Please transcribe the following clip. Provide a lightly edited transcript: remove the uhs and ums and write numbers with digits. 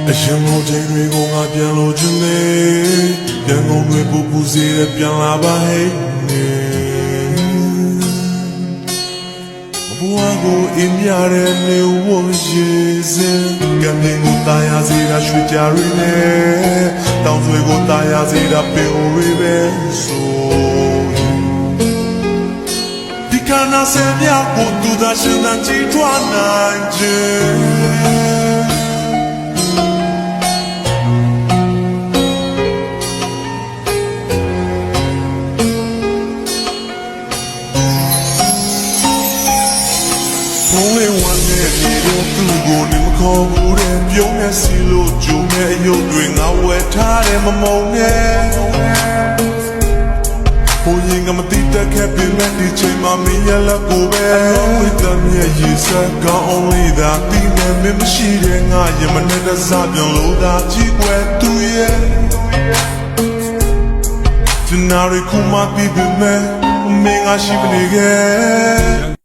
အရှင်ကိုချိန်တွေကိုငါပြန်လို့ချင်နေပြန်ကုန်တွေပူပူစေတဲ့ပြန်လာပါဟဲ့နေဘဝကိုအင်းရတဲ့နေဝရေစင်ကံတင်ကိုတာယာစေတာရွှေကြရင်းနဲ့တောင်ဆွေကိုတာယာစေတာပင်ဝေးပဲဆိုဒီကနာဆယ်မြတ်ကိုသူသာရှင်သာကြည်ထွားနိုင်ခြင်းဘုံလေးဝမ်းနဲ့ဒီတော့သူ့ကိုနေမခေါ်ဘူးတဲ့ပြုံးနဲ့စီလို့ဂျုံနဲ့ရုပ်တွေငါဝယ်ထားတယ်မမုံနဲ့ဘုံရင်ကမတိတက်ခဲ့ပြင်မဲ့ဒီချိန်မှာမင်းရလက်ကိုပဲဝိတ္တမြရဲ့ရေစက်ကောင်းအောင်လေးသာပြီးနေမမရှိတဲ့ငါရမနဲ့တစားပြောင်းလို့သာကြည့်ွယ်သူရဲ့ဒီနာရီခုမှပြီးပြီမဲ့မင်းငါရှိမနေခဲ့